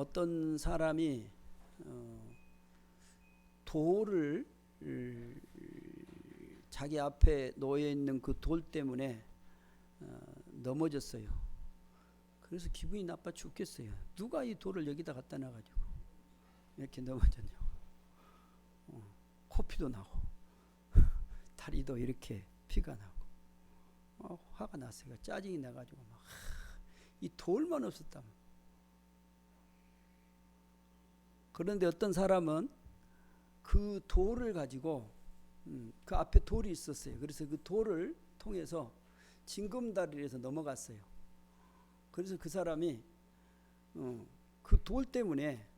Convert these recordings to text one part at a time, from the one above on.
어떤 사람이 돌을 자기 앞에 놓여 있는 그 돌 때문에 넘어졌어요. 그래서 기분이 나빠 죽겠어요. 누가 이 돌을 여기다 갖다 놔가지고 이렇게 넘어졌냐고. 코피도 나고 다리도 이렇게 피가 나고 화가 났어요. 짜증이 나가지고 막 이 돌만 없었다면. 그런데 어떤 사람은 그 돌을 가지고 그 앞에 돌이 있었어요. 그래서 그 돌을 통해서 징검다리에서 넘어갔어요. 그래서 그 사람이 그 돌 때문에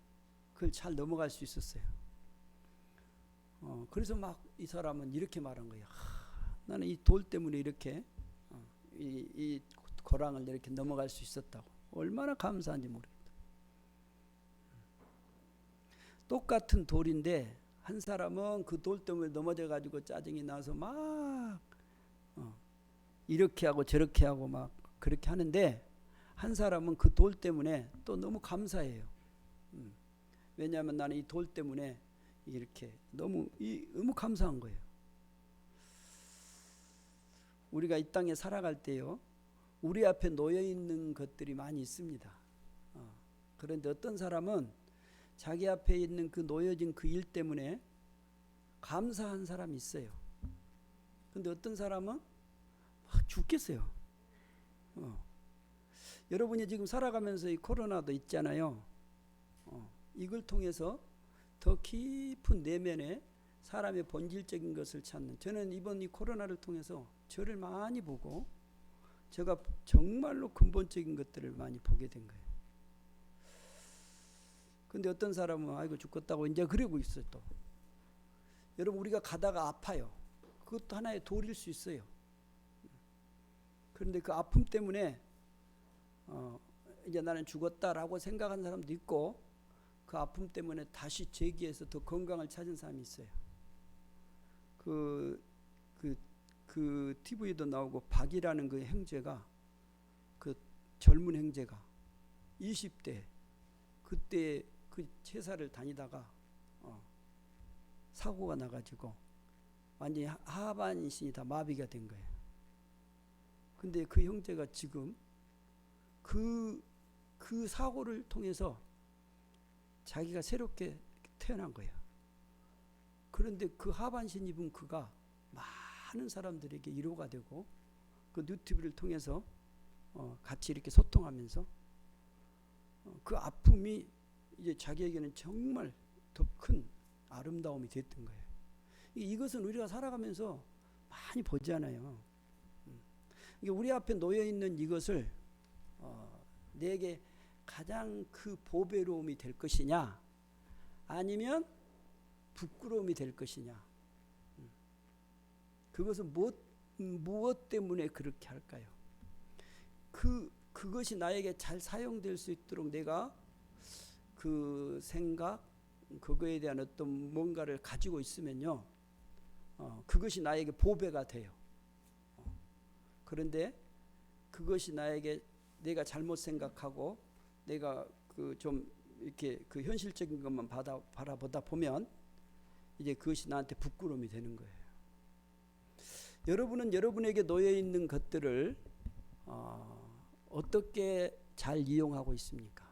그걸 잘 넘어갈 수 있었어요. 그래서 막 이 사람은 이렇게 말한 거예요. 나는 이 돌 때문에 이렇게 이 고랑을 이렇게 넘어갈 수 있었다고. 얼마나 감사한지 모르겠다. 똑같은 돌인데 한 사람은 그 돌 때문에 넘어져 가지고 짜증이 나서 막 이렇게 하고 저렇게 하고 막 그렇게 하는데, 한 사람은 그 돌 때문에 또 너무 감사해요. 왜냐하면 나는 이 돌 때문에 이렇게 너무 감사한 거예요. 우리가 이 땅에 살아갈 때요, 우리 앞에 놓여 있는 것들이 많이 있습니다. 그런데 어떤 사람은 자기 앞에 있는 그 놓여진 그 일 때문에 감사한 사람이 있어요. 그런데 어떤 사람은 막 죽겠어요. 여러분이 지금 살아가면서 이 코로나도 있잖아요. 이걸 통해서 더 깊은 내면의 사람의 본질적인 것을 찾는, 저는 이번 이 코로나를 통해서 저를 많이 보고 제가 정말로 근본적인 것들을 많이 보게 된 거예요. 근데 어떤 사람은 아이고 죽겠다고 이제 그러고 있어요. 또 여러분, 우리가 가다가 아파요. 그것도 하나의 돌일 수 있어요. 그런데 그 아픔 때문에 이제 나는 죽었다라고 생각하는 사람도 있고, 그 아픔 때문에 다시 재기해서 더 건강을 찾은 사람이 있어요. 그 TV에도 나오고 박이라는 그 형제가, 그 젊은 형제가 20대 그때 그 회사를 다니다가 사고가 나가지고 완전히 하반신이 다 마비가 된 거예요. 근데 그 형제가 지금 그 사고를 통해서 자기가 새롭게 태어난 거예요. 그런데 그 하반신 입은 그가 많은 사람들에게 위로가 되고, 그 유튜브를 통해서 같이 이렇게 소통하면서 그 아픔이 이제 자기에게는 정말 더 큰 아름다움이 됐던 거예요. 이것은 우리가 살아가면서 많이 보잖아요. 우리 앞에 놓여 있는 이것을 내게 가장 그 보배로움이 될 것이냐, 아니면 부끄러움이 될 것이냐, 그것은 무엇 때문에 그렇게 할까요? 그것이 나에게 잘 사용될 수 있도록 내가 그 생각, 그거에 대한 어떤 뭔가를 가지고 있으면요, 그것이 나에게 보배가 돼요. 그런데 그것이 나에게, 내가 잘못 생각하고 내가 그 좀 이렇게 그 현실적인 것만 바라보다 보면 이제 그것이 나한테 부끄러움이 되는 거예요. 여러분은 여러분에게 놓여 있는 것들을 어떻게 잘 이용하고 있습니까?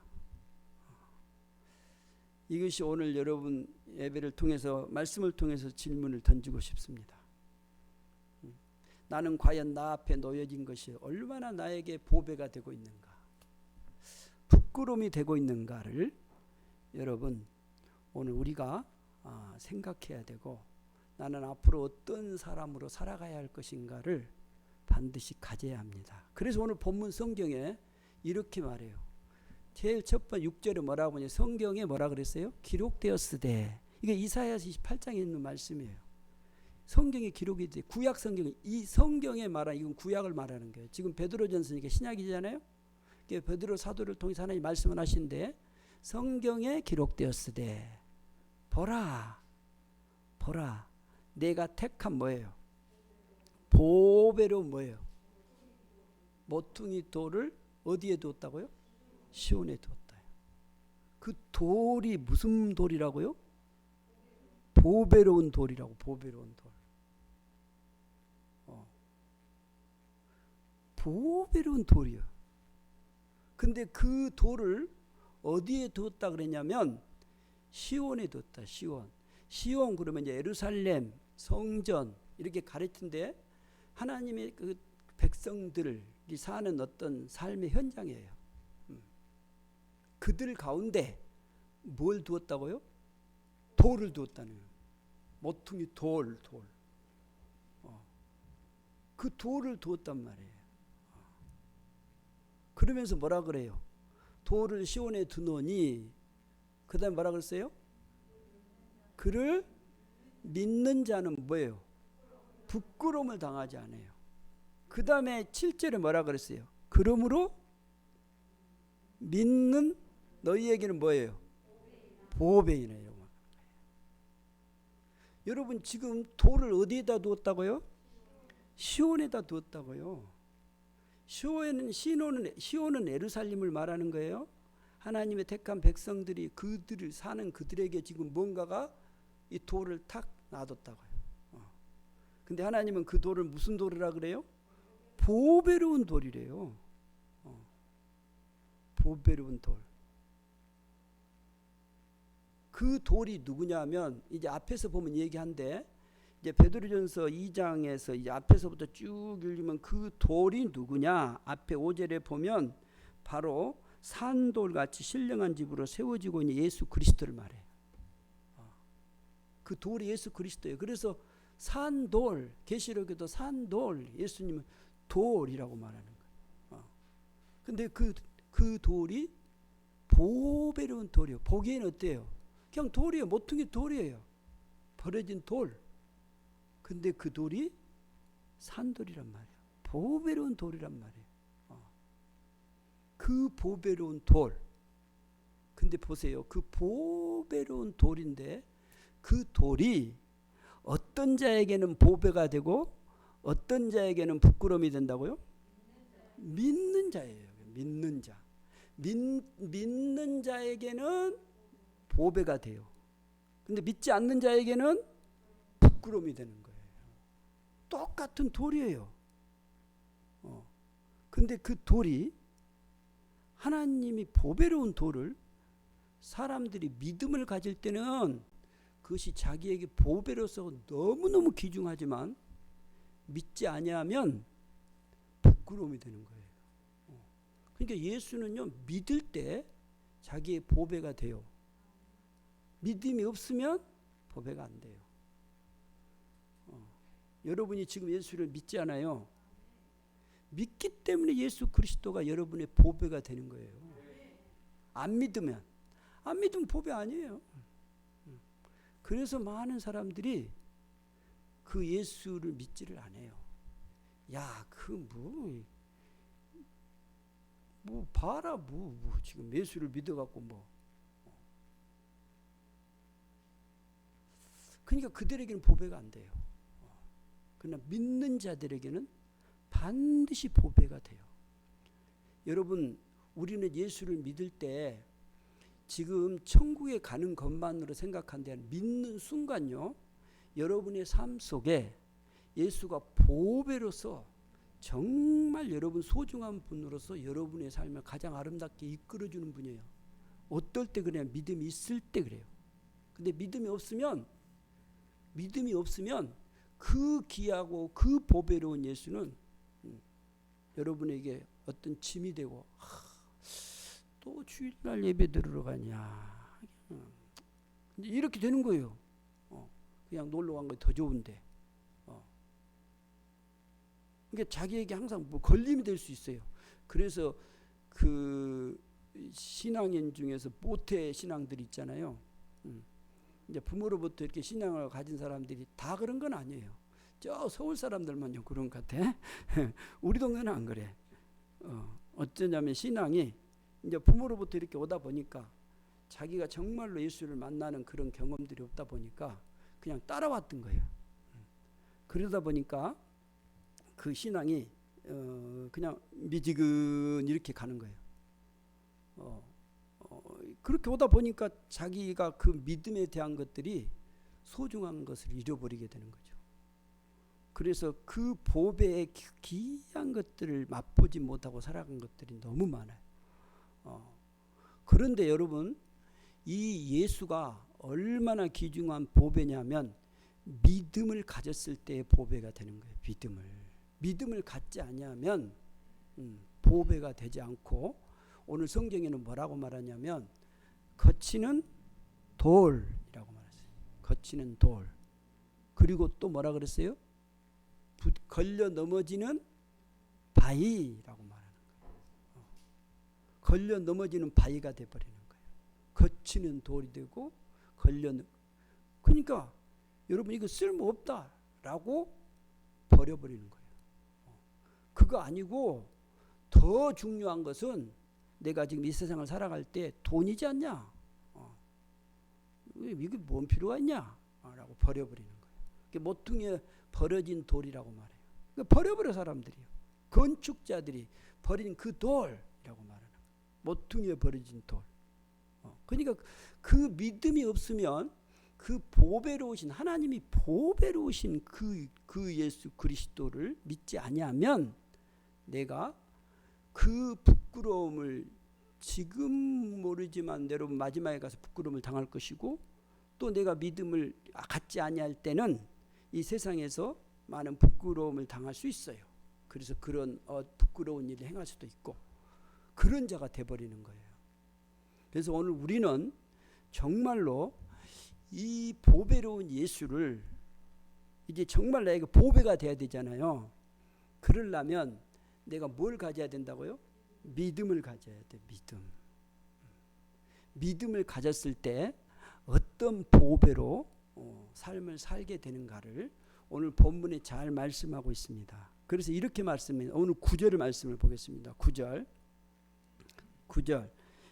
이것이 오늘 여러분 예배를 통해서, 말씀을 통해서 질문을 던지고 싶습니다. 나는 과연 나 앞에 놓여진 것이 얼마나 나에게 보배가 되고 있는가, 부끄러움이 되고 있는가를 여러분 오늘 우리가 생각해야 되고, 나는 앞으로 어떤 사람으로 살아가야 할 것인가를 반드시 가져야 합니다. 그래서 오늘 본문 성경에 이렇게 말해요. 제일 첫 번째 6절에 뭐라고 하냐, 성경에 뭐라 그랬어요? 기록되었으되. 이게 이사야서 28장에 있는 말씀이에요. 성경에 기록이 돼. 구약 성경, 이 성경에 말한, 이건 구약을 말하는 거예요. 지금 베드로전서니까 신약이잖아요. 베드로 사도를 통해서 하나님 말씀을 하신데, 성경에 기록되었으되 보라 내가 택한 뭐예요? 보배로 뭐예요? 모퉁이 돌을 어디에 두었다고요? 시온에 두었다. 그 돌이 무슨 돌이라고요? 보배로운 돌이라고. 보배로운 돌. 보배로운 돌이요. 근데 그 돌을 어디에 두었다 그랬냐면 시온에 두었다. 시온. 시온 그러면 이제 예루살렘, 성전 이렇게 가르치는데 하나님의 그 백성들이 사는 어떤 삶의 현장이에요. 그들 가운데 뭘 두었다고요? 돌을 두었다는 거예요. 모퉁이 돌. 그 돌을 두었단 말이에요. 그러면서 뭐라 그래요? 돌을 시온에 두노니 그 다음에 뭐라 그랬어요? 그를 믿는 자는 뭐예요? 부끄러움을 당하지 않아요. 그 다음에 7절에 뭐라 그랬어요? 그러므로 믿는 너희에게는 뭐예요? 보배이네요. 여러분 지금 돌을 어디에다 두었다고요? 시온에다 두었다고요. 시온은 예루살렘을 말하는 거예요. 하나님의 택한 백성들이 그들을 사는 그들에게 지금 뭔가가 이 돌을 탁 놔뒀다고요. 근데 하나님은 그 돌을 무슨 돌이라 그래요? 보배로운 돌이래요. 보배로운 돌. 그 돌이 누구냐면 이제 앞에서 보면 얘기한데 이제 베드로전서 2장에서 이제 앞에서부터 쭉 읽으면 그 돌이 누구냐? 앞에 5절에 보면 바로 산돌같이 신령한 집으로 세워지고 있는 예수 그리스도를 말해요. 그 돌이 예수 그리스도예요. 그래서 산돌, 계시록에도 산돌, 예수님은 돌이라고 말하는 거예요. 근데 그 돌이 보배로운 돌이에요. 보기에는 어때요? 그냥 돌이에요. 모퉁이 돌이에요. 버려진 돌. 근데 그 돌이 산돌이란 말이에요. 보배로운 돌이란 말이에요. 그 보배로운 돌. 근데 보세요. 그 보배로운 돌인데 그 돌이 어떤 자에게는 보배가 되고 어떤 자에게는 부끄러움이 된다고요? 믿는 자예요. 믿는 자. 믿는 자에게는 보배가 돼요. 근데 믿지 않는 자에게는 부끄러움이 되는 거예요. 똑같은 돌이에요. 근데 그 돌이 하나님이 보배로운 돌을 사람들이 믿음을 가질 때는 그것이 자기에게 보배로서 너무너무 귀중하지만 믿지 아니하면 부끄러움이 되는 거예요. 그러니까 예수는요 믿을 때 자기의 보배가 돼요. 믿음이 없으면 보배가 안 돼요. 여러분이 지금 예수를 믿지 않아요. 믿기 때문에 예수 그리스도가 여러분의 보배가 되는 거예요. 안 믿으면 보배 아니에요. 그래서 많은 사람들이 그 예수를 믿지를 않아요. 야, 봐라, 지금 예수를 믿어갖고 그러니까 그들에게는 보배가 안 돼요. 그러나 믿는 자들에게는 반드시 보배가 돼요. 여러분, 우리는 예수를 믿을 때 지금 천국에 가는 것만으로 생각한데 믿는 순간요, 여러분의 삶 속에 예수가 보배로서 정말 여러분 소중한 분으로서 여러분의 삶을 가장 아름답게 이끌어주는 분이에요. 어떨 때 그래요? 믿음이 있을 때 그래요. 근데 믿음이 없으면 그 귀하고 그 보배로운 예수는 여러분에게 어떤 짐이 되고 또 주일날 예배 들으러 가냐 이렇게 되는 거예요. 그냥 놀러 간 거 더 좋은데. 그러니까 자기에게 항상 걸림이 될 수 있어요. 그래서 그 신앙인 중에서 모태 신앙들 있잖아요. 이제 부모로부터 이렇게 신앙을 가진 사람들이 다 그런 건 아니에요. 저 서울 사람들만요 그런 것 같아. 우리 동네는 안 그래. 어쩌냐면 신앙이 이제 부모로부터 이렇게 오다 보니까 자기가 정말로 예수를 만나는 그런 경험들이 없다 보니까 그냥 따라왔던 거예요. 그러다 보니까 그 신앙이 그냥 미지근 이렇게 가는 거예요. 그렇게 오다 보니까 자기가 그 믿음에 대한 것들이 소중한 것을 잃어버리게 되는 거죠. 그래서 그 보배의 귀한 것들을 맛보지 못하고 살아간 것들이 너무 많아요. 그런데 여러분, 이 예수가 얼마나 귀중한 보배냐면 믿음을 가졌을 때의 보배가 되는 거예요. 믿음을 갖지 아니하면 보배가 되지 않고, 오늘 성경에는 뭐라고 말하냐면 거치는 돌이라고 말했어요. 거치는 돌. 그리고 또 뭐라 그랬어요? 걸려 넘어지는 바위라고 말하는 거예요. 걸려 넘어지는 바위가 돼버리는 거예요. 거치는 돌이 되고 그러니까 여러분, 이거 쓸모없다라고 버려버리는 거예요. 그거 아니고 더 중요한 것은 내가 지금 이 세상을 살아갈 때 돈이지 않냐? 이게 뭔 필요가 있냐? 라고 버려버리는 거예요. 그게 모퉁이에 버려진 돌이라고 말해요. 그러니까 버려버려, 사람들이요. 건축자들이 버린 그 돌이라고 말하는 거예요. 모퉁이에 버려진 돌. 그러니까 그 믿음이 없으면 그 보배로우신, 하나님이 보배로우신 그 예수 그리스도를 믿지 아니하면 내가 그 부끄러움을, 지금 모르지만 여러분 마지막에 가서 부끄러움을 당할 것이고, 또 내가 믿음을 갖지 아니할 때는 이 세상에서 많은 부끄러움을 당할 수 있어요. 그래서 그런 부끄러운 일을 행할 수도 있고, 그런 자가 돼버리는 거예요. 그래서 오늘 우리는 정말로 이 보배로운 예수를, 이제 정말 나에게 보배가 돼야 되잖아요. 그러려면 내가 뭘 가져야 된다고요? 믿음을 가져야 돼. 믿음을 가졌을 때 어떤 보배로 삶을 살게 되는가를 오늘 본문에 잘 말씀하고 있습니다. 그래서 이렇게 말씀해요. 오늘 9절의 말씀을 보겠습니다. 9절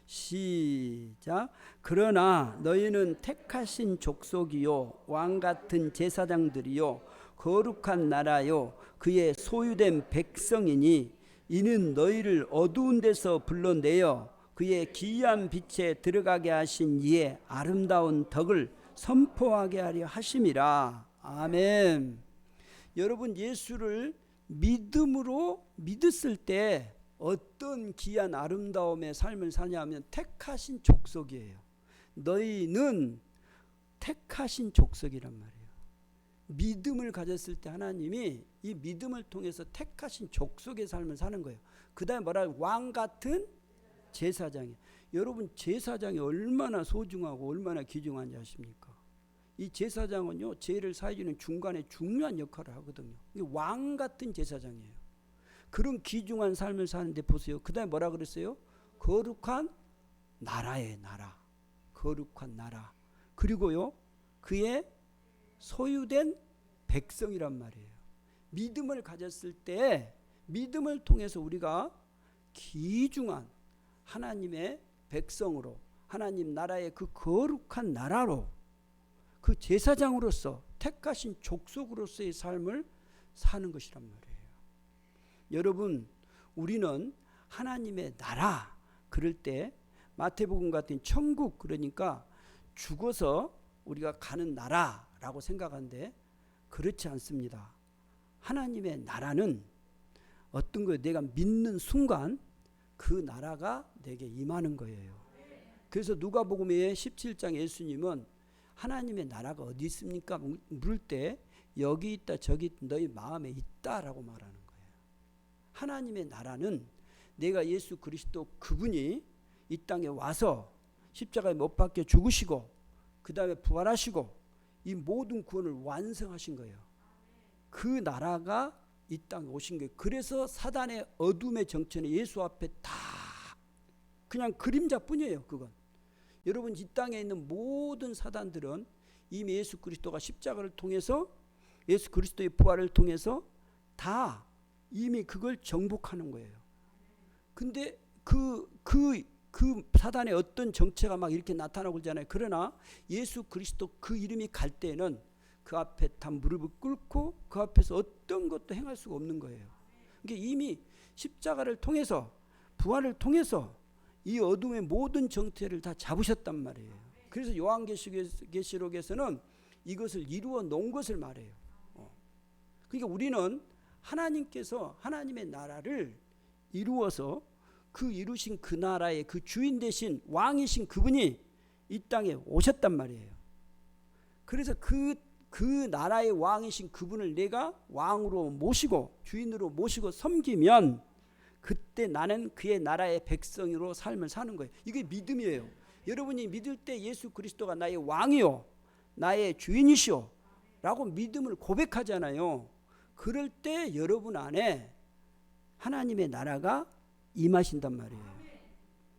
시작. 그러나 너희는 택하신 족속이요 왕같은 제사장들이요 거룩한 나라요 그의 소유된 백성이니 이는 너희를 어두운 데서 불러내어 그의 기이한 빛에 들어가게 하신 이의 아름다운 덕을 선포하게 하려 하심이라. 아멘. 여러분, 예수를 믿음으로 믿었을 때 어떤 귀한 아름다움의 삶을 사냐면 택하신 족속이에요. 너희는 택하신 족속이란 말이에요. 믿음을 가졌을 때 하나님이 이 믿음을 통해서 택하신 족속의 삶을 사는 거예요. 그 다음에 뭐라, 왕 같은 제사장이에요. 여러분, 제사장이 얼마나 소중하고 얼마나 귀중한지 아십니까? 이 제사장은요, 죄를 사해주는 중간에 중요한 역할을 하거든요. 왕 같은 제사장이에요. 그런 귀중한 삶을 사는데 보세요. 그 다음에 뭐라 그랬어요? 거룩한 나라의 나라. 거룩한 나라. 그리고요, 그의 소유된 백성이란 말이에요. 믿음을 가졌을 때 믿음을 통해서 우리가 귀중한 하나님의 백성으로, 하나님 나라의 그 거룩한 나라로, 그 제사장으로서 택하신 족속으로서의 삶을 사는 것이란 말이에요. 여러분, 우리는 하나님의 나라, 그럴 때 마태복음 같은 천국, 그러니까 죽어서 우리가 가는 나라라고 생각하는데 그렇지 않습니다. 하나님의 나라는 어떤 거예요? 내가 믿는 순간 그 나라가 내게 임하는 거예요. 그래서 누가복음의 17장 예수님은 하나님의 나라가 어디 있습니까? 물을 때 여기 있다 저기 있다, 너희 마음에 있다라고 말하는 거예요. 하나님의 나라는 내가 예수 그리스도 그분이 이 땅에 와서 십자가에 못 박혀 죽으시고 그 다음에 부활하시고 이 모든 구원을 완성하신 거예요. 그 나라가 이 땅에 오신 거예요. 그래서 사단의 어둠의 정체는 예수 앞에 다 그냥 그림자뿐이에요. 그건 여러분, 이 땅에 있는 모든 사단들은 이미 예수 그리스도가 십자가를 통해서, 예수 그리스도의 부활을 통해서 다 이미 그걸 정복하는 거예요. 근데 그 사단의 어떤 정체가 막 이렇게 나타나고 그러잖아요. 그러나 예수 그리스도 그 이름이 갈 때는 그 앞에 다 무릎을 꿇고 그 앞에서 어떤 것도 행할 수가 없는 거예요. 그러니까 이미 십자가를 통해서, 부활을 통해서 이 어둠의 모든 정체를 다 잡으셨단 말이에요. 그래서 요한계시록에서는 이것을 이루어 놓은 것을 말해요. 그러니까 우리는 하나님께서 하나님의 나라를 이루어서 그 이루신 그 나라의 그 주인 되신 왕이신 그분이 이 땅에 오셨단 말이에요. 그래서 그 나라의 왕이신 그분을 내가 왕으로 모시고 주인으로 모시고 섬기면 그때 나는 그의 나라의 백성으로 삶을 사는 거예요. 이게 믿음이에요. 여러분이 믿을 때 예수 그리스도가 나의 왕이요 나의 주인이시오 라고 믿음을 고백하잖아요. 그럴 때 여러분 안에 하나님의 나라가 임하신단 말이에요.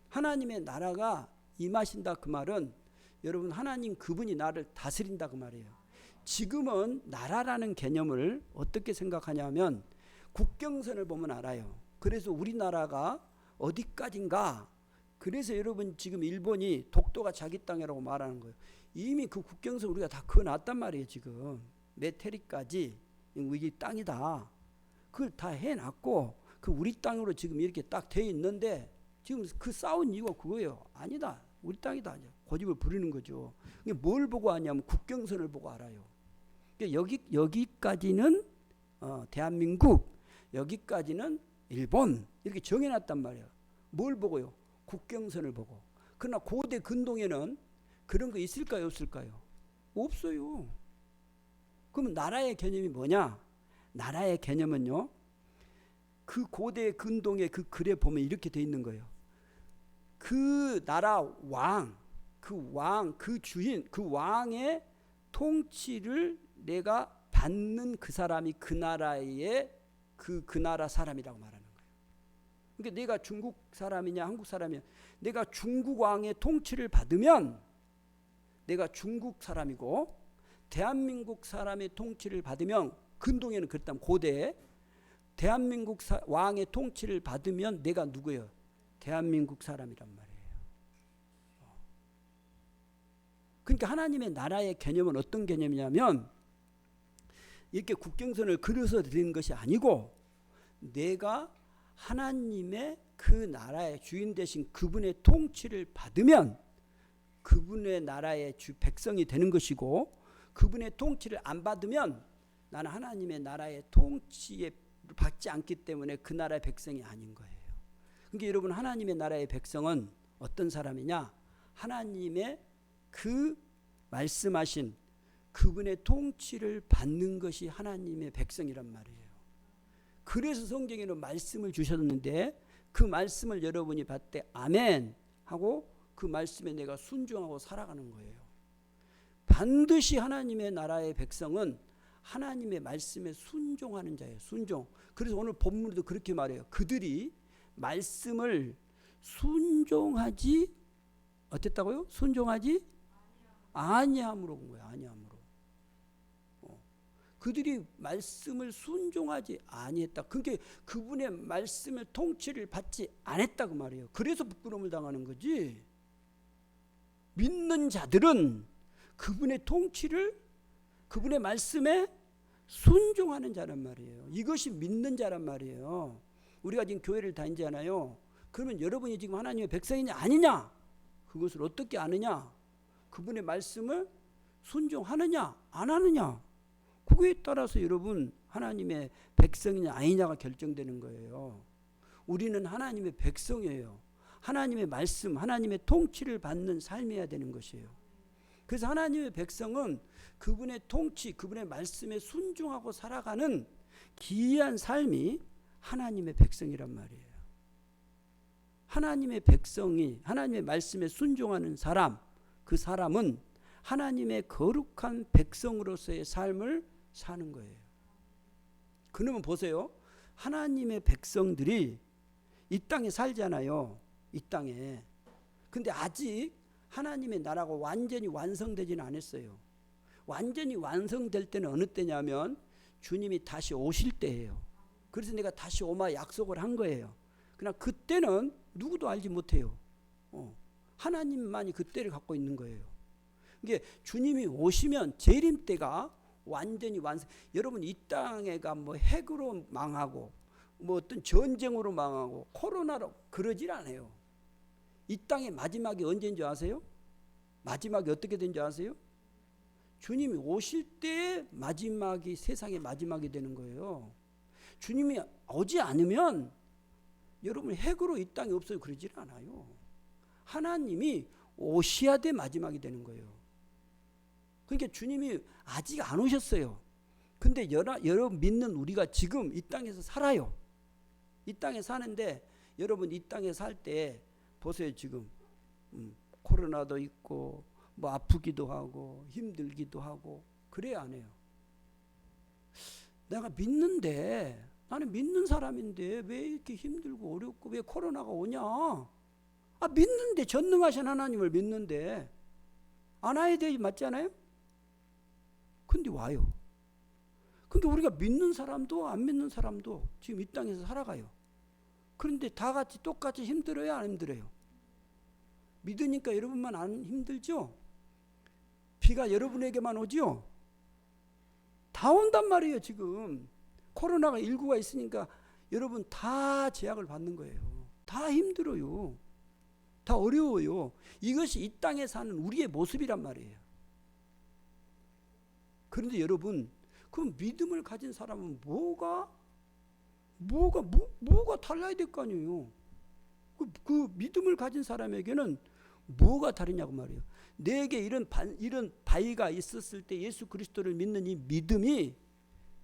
하나님의 나라가 임하신다 그 말은 여러분 하나님 그분이 나를 다스린다 그 말이에요. 지금은 나라라는 개념을 어떻게 생각하냐면 국경선을 보면 알아요. 그래서 우리나라가 어디까지인가. 그래서 여러분 지금 일본이 독도가 자기 땅이라고 말하는 거예요. 이미 그 국경선 우리가 다 그어놨단 말이에요. 지금 메테리까지 우리 땅이다. 그걸 다 해놨고 그 우리 땅으로 지금 이렇게 딱 돼 있는데 지금 그 싸운 이유가 그거예요. 아니다. 우리 땅이다. 고집을 부리는 거죠. 뭘 보고 아냐면 국경선을 보고 알아요. 여기까지는 대한민국, 여기까지는 일본 이렇게 정해놨단 말이에요. 뭘 보고요? 국경선을 보고. 그러나 고대 근동에는 그런 거 있을까요? 없을까요? 없어요. 그러면 나라의 개념이 뭐냐? 나라의 개념은요. 그 고대 근동의 그 글에 보면 이렇게 돼 있는 거예요. 그 나라 왕, 그 주인, 그 왕의 통치를 내가 받는 그 사람이 그 나라의 그 나라 사람이라고 말하는 거예요. 그러니까 내가 중국 사람이냐 한국 사람이냐 내가 중국 왕의 통치를 받으면 내가 중국 사람이고 대한민국 사람의 통치를 받으면 근동에는 그랬다면 고대에 대한민국 왕의 통치를 받으면 내가 누구예요? 대한민국 사람이란 말이에요. 그러니까 하나님의 나라의 개념은 어떤 개념이냐면 이렇게 국경선을 그려서 드리는 것이 아니고 내가 하나님의 그 나라의 주인 되신 그분의 통치를 받으면 그분의 나라의 백성이 되는 것이고 그분의 통치를 안 받으면 나는 하나님의 나라의 통치에 받지 않기 때문에 그 나라의 백성이 아닌 거예요. 그러니까 여러분 하나님의 나라의 백성은 어떤 사람이냐? 하나님의 그 말씀하신 그분의 통치를 받는 것이 하나님의 백성이란 말이에요. 그래서 성경에는 말씀을 주셨는데 그 말씀을 여러분이 받되 아멘 하고 그 말씀에 내가 순종하고 살아가는 거예요. 반드시 하나님의 나라의 백성은 하나님의 말씀에 순종하는 자예요. 순종. 그래서 오늘 본문도 그렇게 말해요. 그들이 말씀을 순종하지 어땠다고요? 순종하지 아니함으로 본 거예요. 아니함으로. 그들이 말씀을 순종하지 아니했다. 그러니까 그분의 말씀을 통치를 받지 않았다 그 말이에요. 그래서 부끄러움을 당하는 거지. 믿는 자들은 그분의 통치를 그분의 말씀에 순종하는 자란 말이에요. 이것이 믿는 자란 말이에요. 우리가 지금 교회를 다니잖아요. 그러면 여러분이 지금 하나님의 백성이냐 아니냐? 그것을 어떻게 아느냐? 그분의 말씀을 순종하느냐 안 하느냐? 그거에 따라서 여러분 하나님의 백성이냐 아니냐가 결정되는 거예요. 우리는 하나님의 백성이에요. 하나님의 말씀, 하나님의 통치를 받는 삶이어야 되는 것이에요. 그래서 하나님의 백성은 그분의 통치, 그분의 말씀에 순종하고 살아가는 기이한 삶이 하나님의 백성이란 말이에요. 하나님의 백성이 하나님의 말씀에 순종하는 사람, 그 사람은 하나님의 거룩한 백성으로서의 삶을 사는 거예요. 그러면 보세요. 하나님의 백성들이 이 땅에 살잖아요. 이 땅에. 근데 아직 하나님의 나라가 완전히 완성되지는 않았어요. 완전히 완성될 때는 어느 때냐면 주님이 다시 오실 때예요. 그래서 내가 다시 오마 약속을 한 거예요. 그러나 그때는 누구도 알지 못해요. 하나님만이 그때를 갖고 있는 거예요. 이게 주님이 오시면 재림 때가 완전히 완성. 여러분 이 땅에가 뭐 핵으로 망하고 뭐 어떤 전쟁으로 망하고 코로나로 그러질 않아요. 이 땅의 마지막이 언제인 줄 아세요? 마지막이 어떻게 된 줄 아세요? 주님이 오실 때 마지막이 세상의 마지막이 되는 거예요. 주님이 오지 않으면 여러분 핵으로 이 땅이 없어요. 그러질 않아요. 하나님이 오셔야 돼 마지막이 되는 거예요. 그러니까 주님이 아직 안 오셨어요. 근데 여러분 믿는 우리가 지금 이 땅에서 살아요. 이 땅에 사는데 여러분 이 땅에 살 때 보세요. 지금 코로나도 있고 뭐 아프기도 하고 힘들기도 하고 그래야 안 해요. 내가 믿는데 나는 믿는 사람인데 왜 이렇게 힘들고 어렵고 왜 코로나가 오냐? 믿는데 전능하신 하나님을 믿는데 안 와야 되지 맞지 않아요? 근데 와요. 근데 우리가 믿는 사람도 안 믿는 사람도 지금 이 땅에서 살아가요. 그런데 다 같이 똑같이 힘들어요? 안 힘들어요? 믿으니까 여러분만 안 힘들죠? 비가 여러분에게만 오죠? 다 온단 말이에요. 지금 코로나가 19가 있으니까 여러분 다 제약을 받는 거예요. 다 힘들어요. 다 어려워요. 이것이 이 땅에 사는 우리의 모습이란 말이에요. 그런데 여러분 그 믿음을 가진 사람은 뭐가 달라야 될 거 아니에요. 그 믿음을 가진 사람에게는 뭐가 다르냐고 말이에요. 내게 이런 바위가 있었을 때 예수 그리스도를 믿는 이 믿음이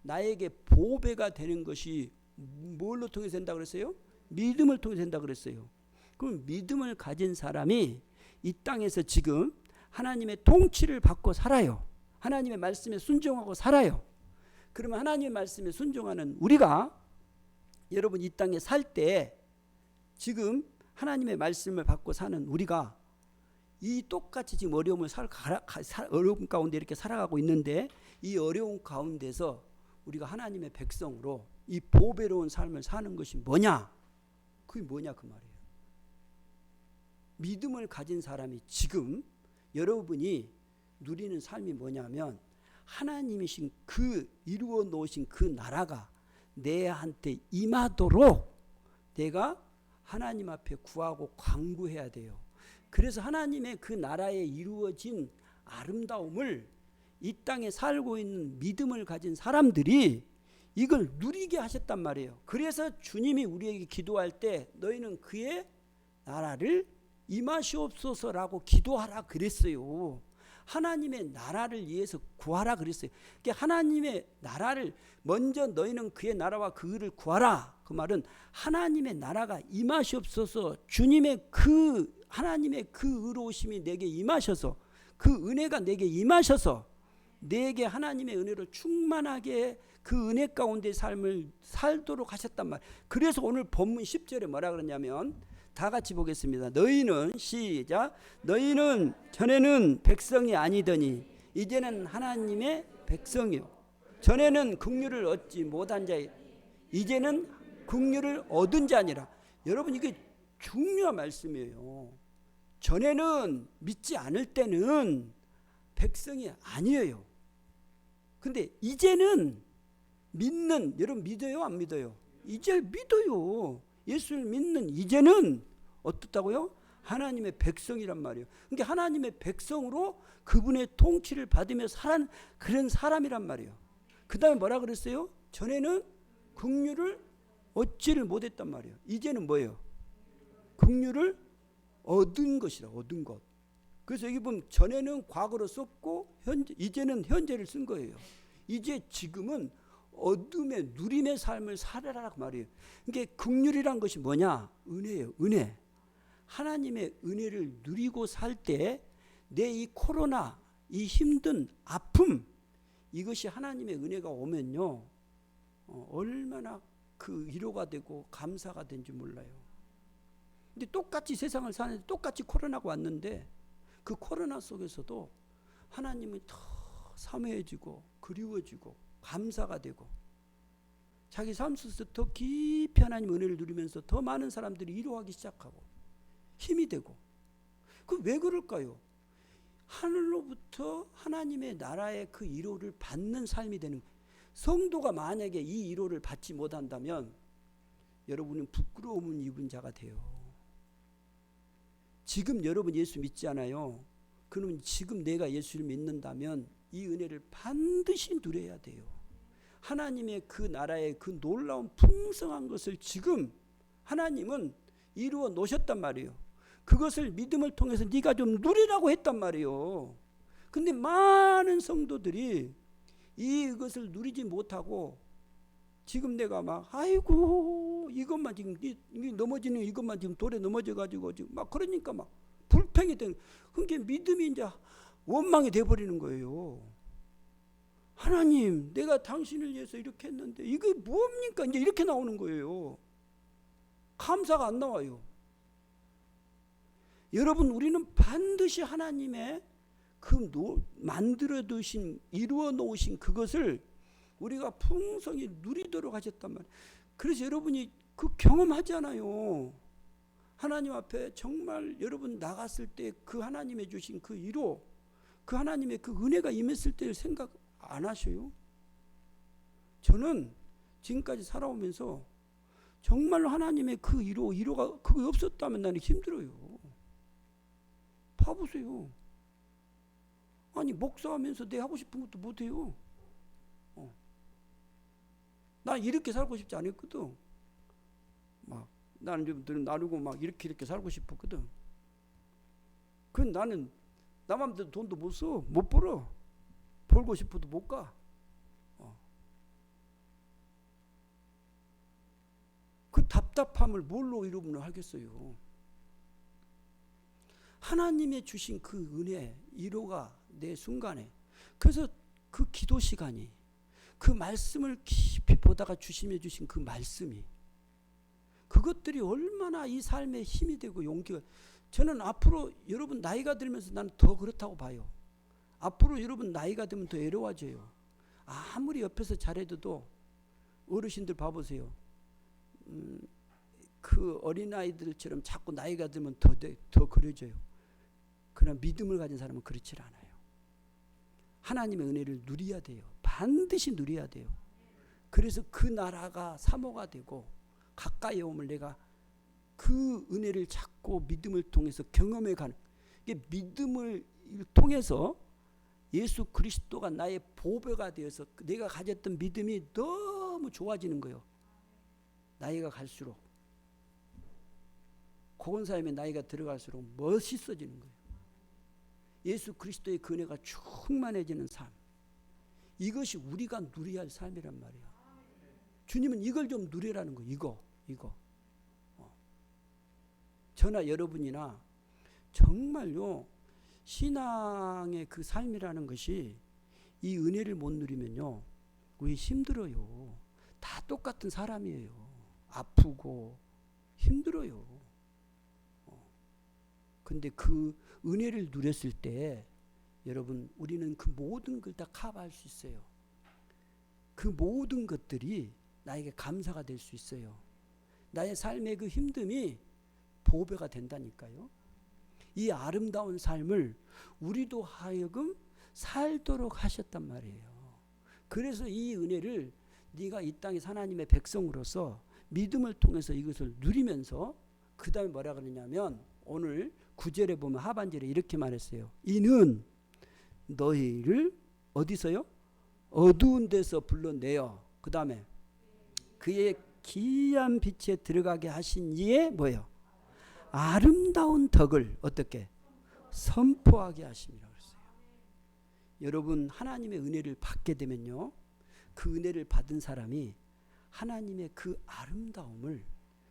나에게 보배가 되는 것이 뭘로 통해서 된다 그랬어요? 믿음을 통해서 된다 그랬어요. 그럼 믿음을 가진 사람이 이 땅에서 지금 하나님의 통치를 받고 살아요. 하나님의 말씀에 순종하고 살아요. 그러면 하나님의 말씀에 순종하는 우리가 여러분 이 땅에 살 때 지금 하나님의 말씀을 받고 사는 우리가 이 똑같이 지금 어려운 가운데 이렇게 살아가고 있는데 이 어려운 가운데서 우리가 하나님의 백성으로 이 보배로운 삶을 사는 것이 뭐냐? 그게 뭐냐 그 말이에요. 믿음을 가진 사람이 지금 여러분이 누리는 삶이 뭐냐면 하나님이신 그 이루어 놓으신 그 나라가 내한테 임하도록 내가 하나님 앞에 구하고 간구해야 돼요. 그래서 하나님의 그 나라에 이루어진 아름다움을 이 땅에 살고 있는 믿음을 가진 사람들이 이걸 누리게 하셨단 말이에요. 그래서 주님이 우리에게 기도할 때 너희는 그의 나라를 임하시옵소서라고 기도하라 그랬어요. 하나님의 나라를 위해서 구하라 그랬어요. 그러니까 하나님의 나라를 먼저 너희는 그의 나라와 그 의를 구하라. 그 말은 하나님의 나라가 임하시옵소서. 주님의 그 하나님의 그 의로우심이 내게 임하셔서 그 은혜가 내게 임하셔서 내게 하나님의 은혜로 충만하게 그 은혜 가운데 삶을 살도록 하셨단 말이에요. 그래서 오늘 본문 10절에 뭐라 그러냐면 다 같이 보겠습니다. 너희는 시작. 너희는 전에는 백성이 아니더니 이제는 하나님의 백성이요. 전에는 긍휼을 얻지 못한 자이 이제는 긍휼을 얻은 자니라. 여러분 이게 중요한 말씀이에요. 전에는 믿지 않을 때는 백성이 아니에요. 근데 이제는 믿는 여러분 믿어요 안 믿어요? 이제 믿어요. 예수를 믿는 이제는 어떻다고요? 하나님의 백성이란 말이에요. 그러니까 하나님의 백성으로 그분의 통치를 받으며 살아는 그런 사람이란 말이에요. 그 다음에 뭐라 그랬어요? 전에는 긍휼을 얻지를 못했단 말이에요. 이제는 뭐예요? 긍휼을 얻은 것이라 얻은 것. 그래서 여기 보면 전에는 과거로 썼고 이제는 현재를 쓴 거예요. 이제 지금은 어둠의 누림의 삶을 살아라 그 말이에요. 그러니까 긍휼이란 것이 뭐냐? 은혜예요. 은혜. 하나님의 은혜를 누리고 살 때 내 이 코로나 이 힘든 아픔 이것이 하나님의 은혜가 오면요 얼마나 그 위로가 되고 감사가 된 줄 몰라요. 근데 똑같이 세상을 사는데 똑같이 코로나가 왔는데 그 코로나 속에서도 하나님이 더 사모해지고 그리워지고 감사가 되고 자기 삶 속에서 더 깊이 하나님 은혜를 누리면서 더 많은 사람들이 위로하기 시작하고 힘이 되고 그 왜 그럴까요? 하늘로부터 하나님의 나라의 그 위로를 받는 삶이 되는 거예요. 성도가 만약에 이 위로를 받지 못한다면 여러분은 부끄러움을 입은 자가 돼요. 지금 여러분 예수 믿지 않아요? 그러면 지금 내가 예수를 믿는다면 이 은혜를 반드시 누려야 돼요. 하나님의 그 나라의 그 놀라운 풍성한 것을 지금 하나님은 이루어 놓으셨단 말이에요. 그것을 믿음을 통해서 네가 좀 누리라고 했단 말이에요. 근데 많은 성도들이 이것을 누리지 못하고 지금 내가 막 아이고 이것만 지금 넘어지는 이것만 지금 돌에 넘어져 가지고 지금 막 그러니까 막 불평이 된, 그러니까 믿음이 이제 원망이 돼 버리는 거예요. 하나님, 내가 당신을 위해서 이렇게 했는데 이게 뭡니까? 이제 이렇게 나오는 거예요. 감사가 안 나와요. 여러분, 우리는 반드시 하나님의 그 만들어 두신, 이루어 놓으신 그것을 우리가 풍성히 누리도록 하셨단 말이에요. 그래서 여러분이 그 경험하잖아요. 하나님 앞에 정말 여러분 나갔을 때 그 하나님의 주신 그 위로, 그 하나님의 그 은혜가 임했을 때를 생각 안 하셔요? 저는 지금까지 살아오면서 정말로 하나님의 그 위로가 그거 없었다면 나는 힘들어요. 봐보세요. 아니 목사하면서 내 하고 싶은 것도 못해요. 나 이렇게 살고 싶지 않았거든. 막 나는 좀 나누고 막 이렇게 살고 싶었거든. 그 나는 나 맘대로 돈도 못 써, 못 벌어. 벌고 싶어도 못 가. 그 답답함을 뭘로 이루면 하겠어요? 하나님의 주신 그 은혜, 위로가 내 순간에, 그래서 그 기도 시간이, 그 말씀을 깊이 보다가 주시며 주신 그 말씀이, 그것들이 얼마나 이 삶에 힘이 되고 용기가. 저는 앞으로 여러분 나이가 들면서 나는 더 그렇다고 봐요. 앞으로 여러분 나이가 들면 더 외로워져요. 아무리 옆에서 잘해도 어르신들 봐보세요. 그 어린아이들처럼 자꾸 나이가 들면 더 그려져요. 그러나 믿음을 가진 사람은 그렇지 않아요. 하나님의 은혜를 누려야 돼요. 반드시 누려야 돼요. 그래서 그 나라가 사모가 되고 가까이 오면 내가 그 은혜를 찾고 믿음을 통해서 경험해 가는, 이게 믿음을 통해서 예수 그리스도가 나의 보배가 되어서 내가 가졌던 믿음이 너무 좋아지는 거예요. 나이가 갈수록, 고건사님의 나이가 들어갈수록 멋있어지는 거예요. 예수 그리스도의 그 은혜가 충만해지는 삶, 이것이 우리가 누려야 할 삶이란 말이에요. 주님은 이걸 좀 누리라는 거예요. 이거. 저나 여러분이나 정말요, 신앙의 그 삶이라는 것이 이 은혜를 못 누리면요, 우리 힘들어요. 다 똑같은 사람이에요. 아프고 힘들어요. 근데 그 은혜를 누렸을 때 여러분, 우리는 그 모든 걸 다 커버할 수 있어요. 그 모든 것들이 나에게 감사가 될 수 있어요. 나의 삶의 그 힘듦이 보배가 된다니까요. 이 아름다운 삶을 우리도 하여금 살도록 하셨단 말이에요. 그래서 이 은혜를 네가 이 땅에 하나님의 백성으로서 믿음을 통해서 이것을 누리면서, 그 다음에 뭐라 그러냐면 오늘 9절에 보면 하반절에 이렇게 말했어요. 이는 너희를 어디서요? 어두운 데서 불러내어 그 다음에 그의 기이한 빛에 들어가게 하신 이의 뭐예요? 아름다운 덕을 어떻게? 선포하게 하심이라고 했어요. 여러분, 하나님의 은혜를 받게 되면요, 그 은혜를 받은 사람이 하나님의 그 아름다움을,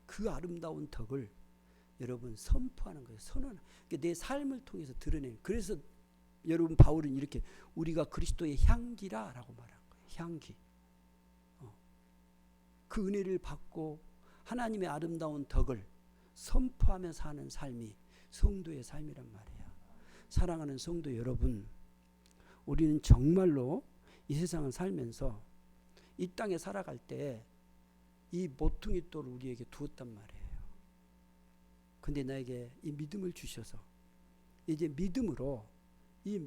그 아름다운 덕을 여러분 선포하는 거예요. 선언. 내 삶을 통해서 드러내는. 그래서 여러분 바울은 이렇게 우리가 그리스도의 향기라라고 말한 거예요. 향기. 그 은혜를 받고 하나님의 아름다운 덕을 선포하며 사는 삶이 성도의 삶이란 말이에요. 사랑하는 성도 여러분, 우리는 정말로 이 세상을 살면서 이 땅에 살아갈 때 이 모퉁이 돌을 우리에게 두었단 말이에요. 근데 나에게 이 믿음을 주셔서 이제 믿음으로 이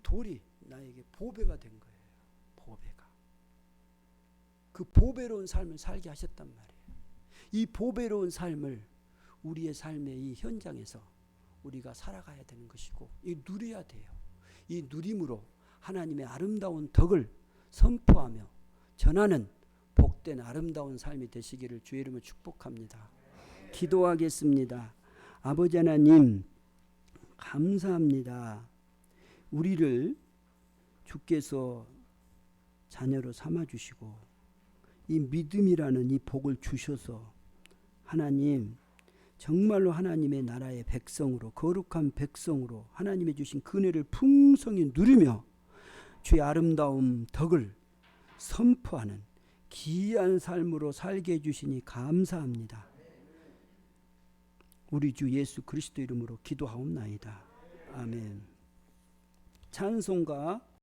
돌이 나에게 보배가 된 거예요. 보배가. 그 보배로운 삶을 살게 하셨단 말이에요. 이 보배로운 삶을 우리의 삶의 이 현장에서 우리가 살아가야 되는 것이고, 이 누려야 돼요. 이 누림으로 하나님의 아름다운 덕을 선포하며 전하는 복된 아름다운 삶이 되시기를 주의 이름으로 축복합니다. 기도하겠습니다. 아버지 하나님, 감사합니다. 우리를 주께서 자녀로 삼아주시고 이 믿음이라는 이 복을 주셔서 하나님, 정말로 하나님의 나라의 백성으로, 거룩한 백성으로 하나님의 주신 은혜를 풍성히 누리며 주의 아름다운 덕을 선포하는 귀한 삶으로 살게 해주시니 감사합니다. 우리 주 예수 그리스도 이름으로 기도하옵나이다. 아멘. 찬송가